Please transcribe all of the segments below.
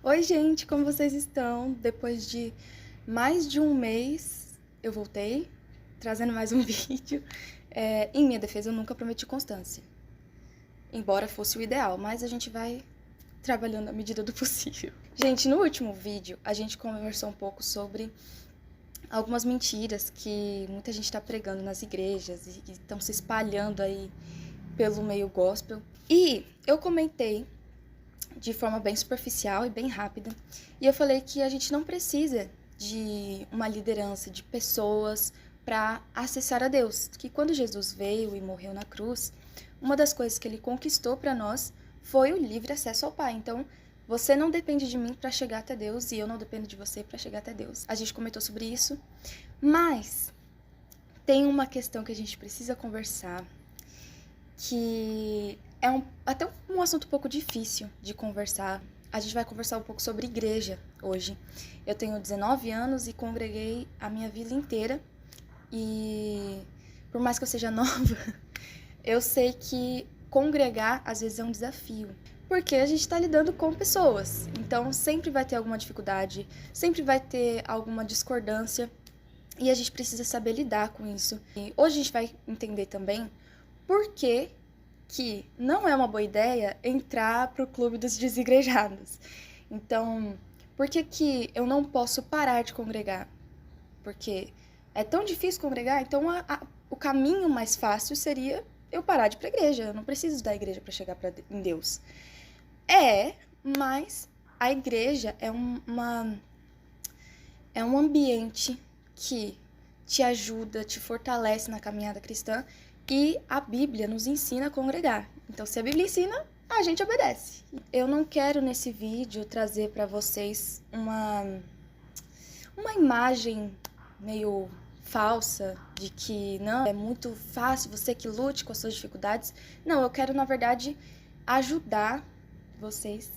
Oi, gente, como vocês estão? Depois de mais de um mês, eu voltei, trazendo mais um vídeo. Em minha defesa, eu nunca prometi constância, embora fosse o ideal, mas a gente vai trabalhando à medida do possível. Gente, no último vídeo, a gente conversou um pouco sobre algumas mentiras que muita gente está pregando nas igrejas e estão se espalhando aí pelo meio gospel. E eu comentei de forma bem superficial e bem rápida. E eu falei que a gente não precisa de uma liderança, de pessoas para acessar a Deus. Que quando Jesus veio e morreu na cruz, uma das coisas que ele conquistou para nós foi o livre acesso ao Pai. Então, você não depende de mim para chegar até Deus e eu não dependo de você para chegar até Deus. A gente comentou sobre isso, mas tem uma questão que a gente precisa conversar, que é até um assunto um pouco difícil de conversar. A gente vai conversar um pouco sobre igreja hoje. Eu tenho 19 anos e congreguei a minha vida inteira. E por mais que eu seja nova, eu sei que congregar às vezes é um desafio. Porque a gente está lidando com pessoas. Então sempre vai ter alguma dificuldade, sempre vai ter alguma discordância. E a gente precisa saber lidar com isso. E hoje a gente vai entender também por que não é uma boa ideia entrar pro clube dos desigrejados. Então, por que eu não posso parar de congregar? Porque é tão difícil congregar, então o caminho mais fácil seria eu parar de ir pra igreja. Eu não preciso da igreja para chegar em Deus. Mas a igreja é um ambiente que te ajuda, te fortalece na caminhada cristã. E a Bíblia nos ensina a congregar. Então, se a Bíblia ensina, a gente obedece. Eu não quero, nesse vídeo, trazer para vocês uma imagem meio falsa de que não, é muito fácil, você que lute com as suas dificuldades. Não, eu quero, na verdade, ajudar vocês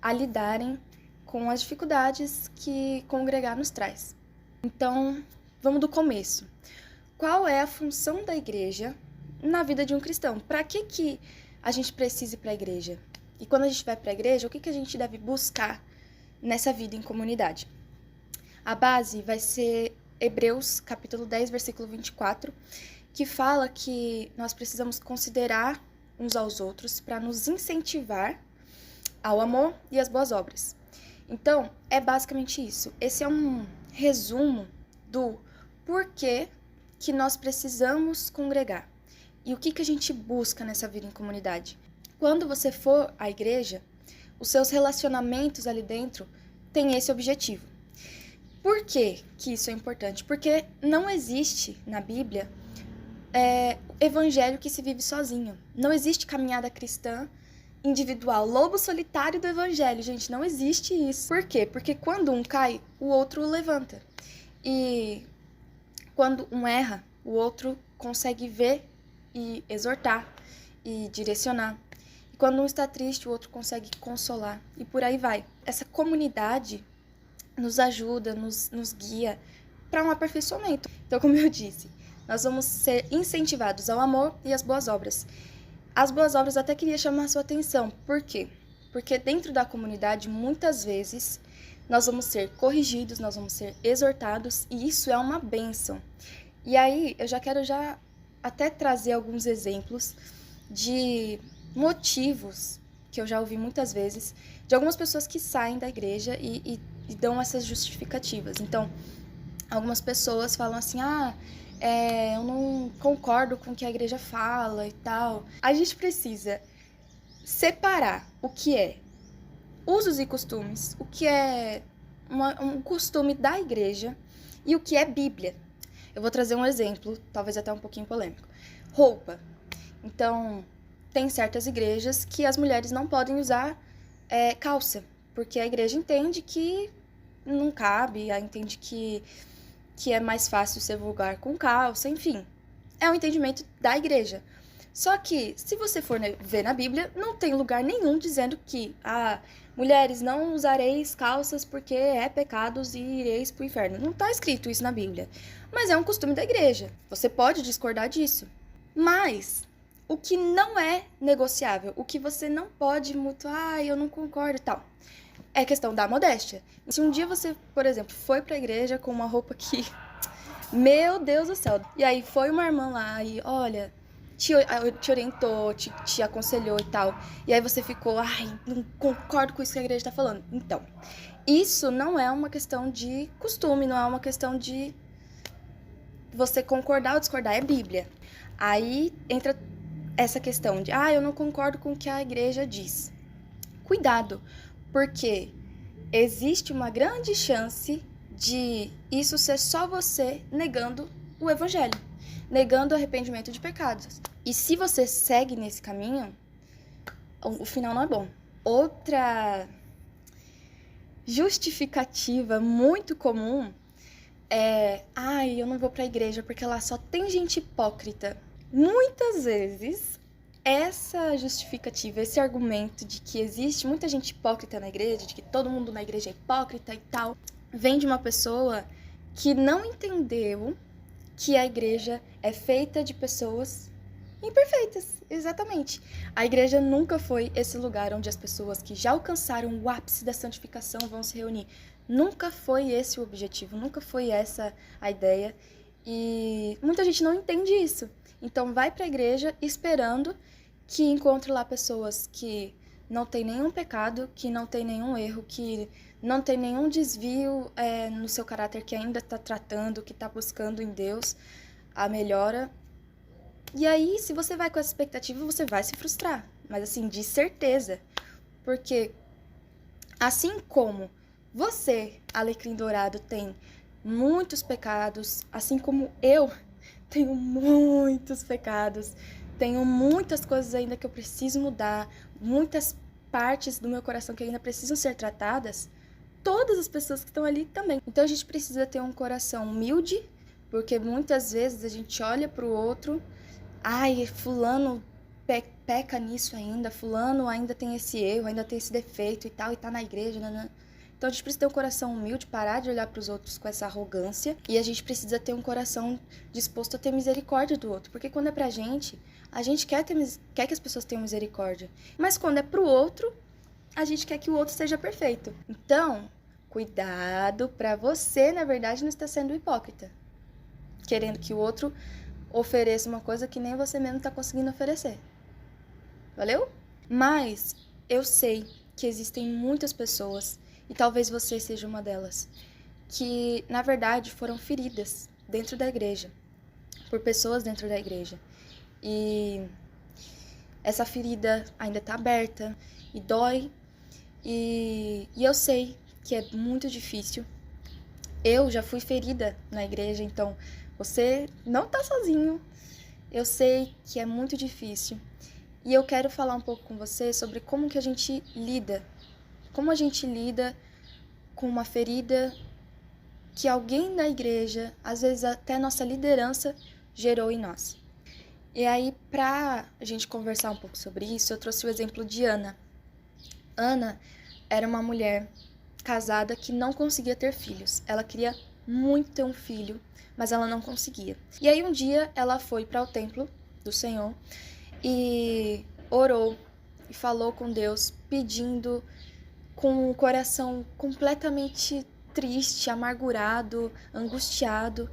a lidarem com as dificuldades que congregar nos traz. Então, vamos do começo. Qual é a função da igreja na vida de um cristão? Para que a gente precisa ir para a igreja? E quando a gente vai para a igreja, o que a gente deve buscar nessa vida em comunidade? A base vai ser Hebreus, capítulo 10, versículo 24, que fala que nós precisamos considerar uns aos outros para nos incentivar ao amor e às boas obras. Então, é basicamente isso. Esse é um resumo do porquê que nós precisamos congregar. E o que a gente busca nessa vida em comunidade? Quando você for à igreja, os seus relacionamentos ali dentro têm esse objetivo. Por que isso é importante? Porque não existe na Bíblia evangelho que se vive sozinho. Não existe caminhada cristã individual, lobo solitário do evangelho. Gente, não existe isso. Por quê? Porque quando um cai, o outro o levanta. E quando um erra, o outro consegue ver e exortar e direcionar. E quando um está triste, o outro consegue consolar. E por aí vai. Essa comunidade nos ajuda, nos guia para um aperfeiçoamento. Então, como eu disse, nós vamos ser incentivados ao amor e às boas obras. As boas obras eu até queria chamar a sua atenção. Por quê? Porque dentro da comunidade, muitas vezes, nós vamos ser corrigidos, nós vamos ser exortados, e isso é uma bênção. E aí, eu já quero até trazer alguns exemplos de motivos que eu já ouvi muitas vezes, de algumas pessoas que saem da igreja e dão essas justificativas. Então, algumas pessoas falam assim, eu não concordo com o que a igreja fala e tal. A gente precisa separar o que é usos e costumes, o que é um costume da igreja e o que é Bíblia. Eu vou trazer um exemplo, talvez até um pouquinho polêmico. Roupa. Então, tem certas igrejas que as mulheres não podem usar calça, porque a igreja entende que não cabe, entende que é mais fácil ser vulgar com calça, enfim. É um entendimento da igreja. Só que, se você for ver na Bíblia, não tem lugar nenhum dizendo que mulheres, não usareis calças porque é pecados e ireis pro inferno. Não está escrito isso na Bíblia. Mas é um costume da igreja. Você pode discordar disso. Mas o que não é negociável, o que você não pode muito, eu não concordo e tal. é questão da modéstia. Se um dia você, por exemplo, foi pra igreja com uma roupa que... Meu Deus do céu. E aí foi uma irmã lá e, olha, te orientou, te aconselhou e tal. E aí você ficou, ai, não concordo com isso que a igreja tá falando. Então, isso não é uma questão de costume, não é uma questão de você concordar ou discordar, é Bíblia. Aí entra essa questão de, eu não concordo com o que a igreja diz. Cuidado, porque existe uma grande chance de isso ser só você negando o evangelho, negando o arrependimento de pecados. E se você segue nesse caminho, o final não é bom. Outra justificativa muito comum é, eu não vou pra igreja porque lá só tem gente hipócrita. Muitas vezes, essa justificativa, esse argumento de que existe muita gente hipócrita na igreja, de que todo mundo na igreja é hipócrita e tal, vem de uma pessoa que não entendeu que a igreja é feita de pessoas imperfeitas, exatamente. A igreja nunca foi esse lugar onde as pessoas que já alcançaram o ápice da santificação vão se reunir. Nunca foi esse o objetivo, nunca foi essa a ideia. E muita gente não entende isso. Então vai pra igreja esperando que encontre lá pessoas que não tem nenhum pecado, que não tem nenhum erro, que não tem nenhum desvio no seu caráter, que ainda está tratando, que está buscando em Deus a melhora. E aí, se você vai com essa expectativa, você vai se frustrar. Mas assim, de certeza. Porque assim como você, Alecrim Dourado, tem muitos pecados, assim como eu tenho muitos pecados, tenho muitas coisas ainda que eu preciso mudar, muitas partes do meu coração que ainda precisam ser tratadas, todas as pessoas que estão ali também. Então a gente precisa ter um coração humilde, porque muitas vezes a gente olha para o outro, fulano peca nisso ainda, fulano ainda tem esse erro, ainda tem esse defeito e tal, e tá na igreja, né? Então a gente precisa ter um coração humilde, parar de olhar para os outros com essa arrogância, e a gente precisa ter um coração disposto a ter misericórdia do outro, porque quando é pra gente, a gente quer que as pessoas tenham misericórdia, mas quando é pro outro, a gente quer que o outro seja perfeito. Então, cuidado para você, na verdade, não estar sendo hipócrita, querendo que o outro ofereça uma coisa que nem você mesmo está conseguindo oferecer. Valeu? Mas eu sei que existem muitas pessoas, e talvez você seja uma delas, que, na verdade, foram feridas dentro da igreja, por pessoas dentro da igreja. E essa ferida ainda está aberta e dói. E eu sei que é muito difícil. Eu já fui ferida na igreja, então você não tá sozinho. Eu sei que é muito difícil. E eu quero falar um pouco com você sobre como que a gente lida. Como a gente lida com uma ferida que alguém da igreja, às vezes até nossa liderança, gerou em nós. E aí, pra gente conversar um pouco sobre isso, eu trouxe o exemplo de Ana. Ana era uma mulher casada que não conseguia ter filhos. Ela queria muito ter um filho, mas ela não conseguia. E aí um dia ela foi para o templo do Senhor e orou e falou com Deus, pedindo com o coração completamente triste, amargurado, angustiado,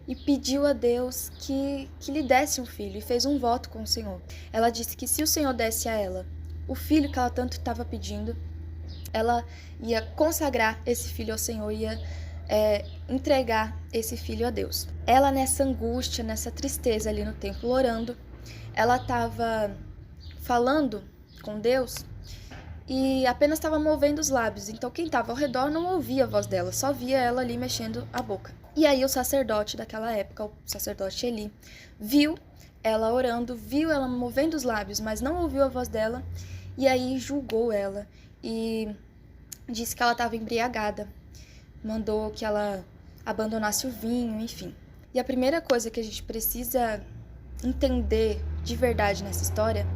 e pediu a Deus que lhe desse um filho e fez um voto com o Senhor. Ela disse que se o Senhor desse a ela o filho que ela tanto estava pedindo, ela ia consagrar esse filho ao Senhor, ia entregar esse filho a Deus. Ela, nessa angústia, nessa tristeza ali no templo, orando, ela estava falando com Deus e apenas estava movendo os lábios. Então quem estava ao redor não ouvia a voz dela, só via ela ali mexendo a boca. E aí o sacerdote daquela época, o sacerdote Eli, viu ela orando, viu ela movendo os lábios, mas não ouviu a voz dela, e aí julgou ela e disse que ela estava embriagada, mandou que ela abandonasse o vinho, enfim. E a primeira coisa que a gente precisa entender de verdade nessa história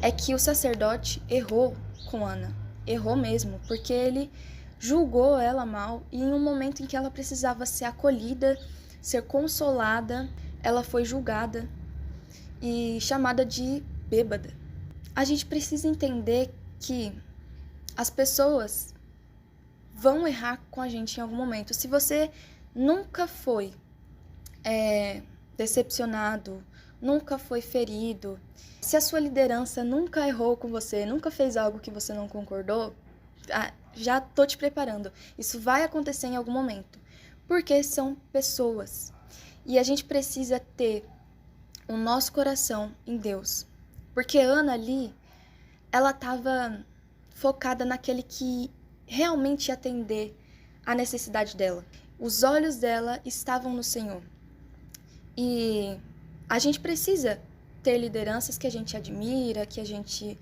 é que o sacerdote errou com Ana, errou mesmo, porque ele julgou ela mal e em um momento em que ela precisava ser acolhida, ser consolada, ela foi julgada e chamada de bêbada. A gente precisa entender que as pessoas vão errar com a gente em algum momento. Se você nunca foi decepcionado, nunca foi ferido, se a sua liderança nunca errou com você, nunca fez algo que você não concordou, já tô te preparando. Isso vai acontecer em algum momento, porque são pessoas. E a gente precisa ter o nosso coração em Deus. Porque Ana ali, ela estava focada naquele que realmente ia atender a necessidade dela. Os olhos dela estavam no Senhor. E a gente precisa ter lideranças que a gente admira, que a gente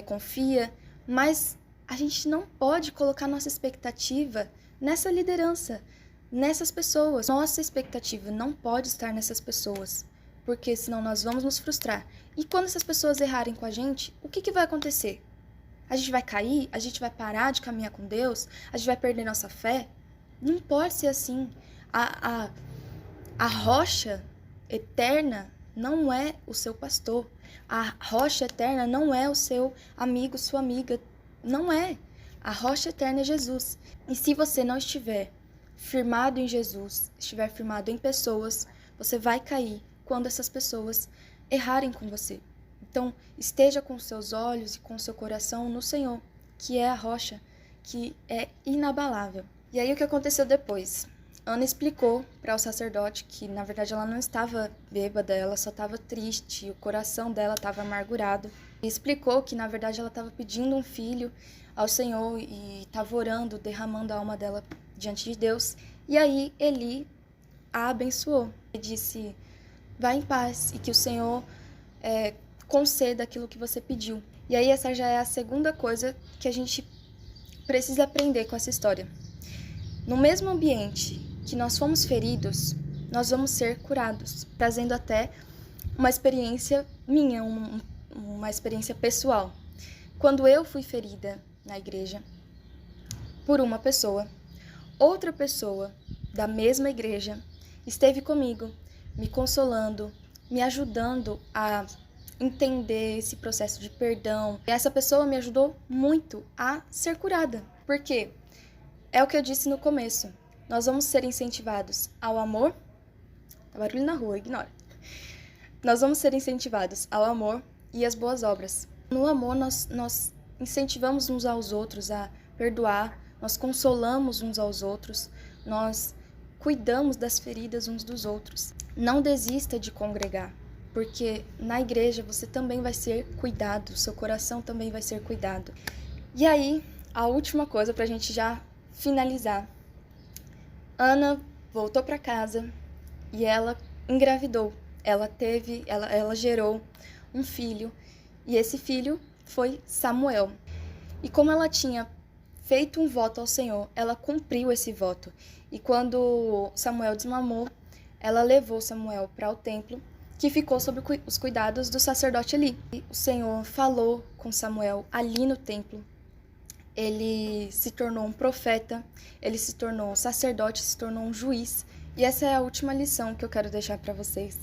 confia, mas a gente não pode colocar nossa expectativa nessa liderança, nessas pessoas. Nossa expectativa não pode estar nessas pessoas, porque senão nós vamos nos frustrar. E quando essas pessoas errarem com a gente, o que vai acontecer? A gente vai cair? A gente vai parar de caminhar com Deus? A gente vai perder nossa fé? Não pode ser assim. A rocha eterna não é o seu pastor. A rocha eterna não é o seu amigo, sua amiga. Não é. A rocha eterna é Jesus. E se você não estiver firmado em Jesus, estiver firmado em pessoas, você vai cair quando essas pessoas errarem com você. Então, esteja com seus olhos e com seu coração no Senhor, que é a rocha, que é inabalável. E aí, o que aconteceu depois? Ana explicou para o sacerdote que, na verdade, ela não estava bêbada, ela só estava triste, o coração dela estava amargurado. E explicou que, na verdade, ela estava pedindo um filho ao Senhor e estava orando, derramando a alma dela diante de Deus. E aí, Eli a abençoou e disse: vá em paz e que o Senhor conceda aquilo que você pediu. E aí, essa já é a segunda coisa que a gente precisa aprender com essa história. No mesmo ambiente que nós fomos feridos, nós vamos ser curados, trazendo até uma experiência minha, uma experiência pessoal. Quando eu fui ferida na igreja por uma pessoa, outra pessoa da mesma igreja esteve comigo, me consolando, me ajudando a entender esse processo de perdão. E essa pessoa me ajudou muito a ser curada. Por quê? É o que eu disse no começo. Nós vamos ser incentivados ao amor. Tá barulho na rua, ignora. Nós vamos ser incentivados ao amor e às boas obras. No amor, nós incentivamos uns aos outros a perdoar, nós consolamos uns aos outros, nós cuidamos das feridas uns dos outros. Não desista de congregar, porque na igreja você também vai ser cuidado, seu coração também vai ser cuidado. E aí, a última coisa pra gente já finalizar. Ana voltou para casa e ela engravidou. Ela gerou um filho e esse filho foi Samuel. E como ela tinha feito um voto ao Senhor, ela cumpriu esse voto. E quando Samuel desmamou, ela levou Samuel para o templo, que ficou sob os cuidados do sacerdote Eli. E o Senhor falou com Samuel ali no templo. Ele se tornou um profeta, ele se tornou um sacerdote, se tornou um juiz. E essa é a última lição que eu quero deixar para vocês.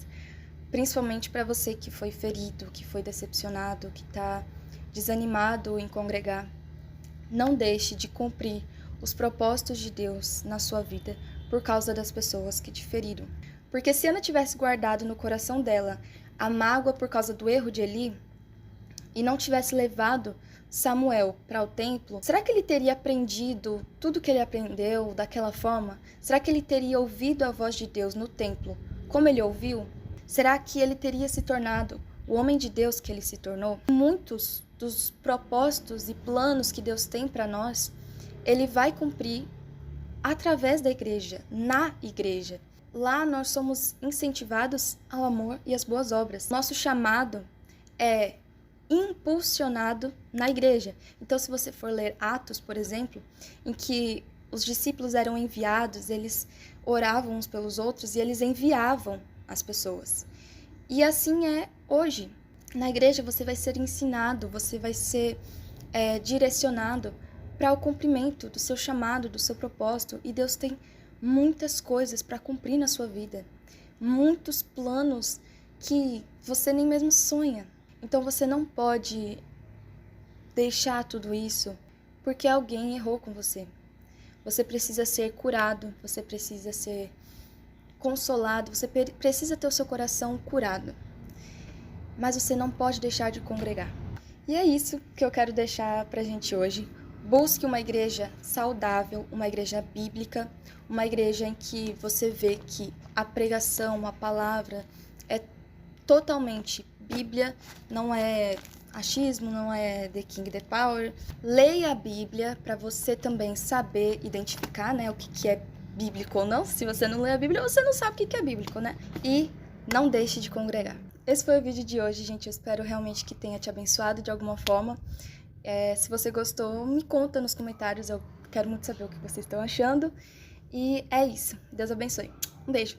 Principalmente para você que foi ferido, que foi decepcionado, que está desanimado em congregar. Não deixe de cumprir os propósitos de Deus na sua vida por causa das pessoas que te feriram. Porque se Ana tivesse guardado no coração dela a mágoa por causa do erro de Eli e não tivesse levado Samuel para o templo, será que ele teria aprendido tudo que ele aprendeu daquela forma? Será que ele teria ouvido a voz de Deus no templo como ele ouviu? Será que ele teria se tornado o homem de Deus que ele se tornou? Muitos dos propósitos e planos que Deus tem para nós, ele vai cumprir através da igreja, na igreja. Lá nós somos incentivados ao amor e às boas obras. Nosso chamado é impulsionado na igreja. Então, se você for ler Atos, por exemplo, em que os discípulos eram enviados, eles oravam uns pelos outros e eles enviavam as pessoas. E assim é hoje. Na igreja você vai ser ensinado, você vai ser direcionado para o cumprimento do seu chamado, do seu propósito. E Deus tem muitas coisas para cumprir na sua vida. Muitos planos que você nem mesmo sonha. Então você não pode deixar tudo isso porque alguém errou com você. você precisa ser curado, você precisa ser consolado, você precisa ter o seu coração curado. Mas você não pode deixar de congregar. E é isso que eu quero deixar pra gente hoje. Busque uma igreja saudável, uma igreja bíblica, uma igreja em que você vê que a pregação, a palavra é totalmente Bíblia, não é achismo, não é The King, The Power. Leia a Bíblia para você também saber identificar, né, o que é bíblico ou não. Se você não lê a Bíblia, você não sabe o que é bíblico, né? E não deixe de congregar. Esse foi o vídeo de hoje, gente. Eu espero realmente que tenha te abençoado de alguma forma. Se você gostou, me conta nos comentários. Eu quero muito saber o que vocês estão achando. E é isso. Deus abençoe. Um beijo.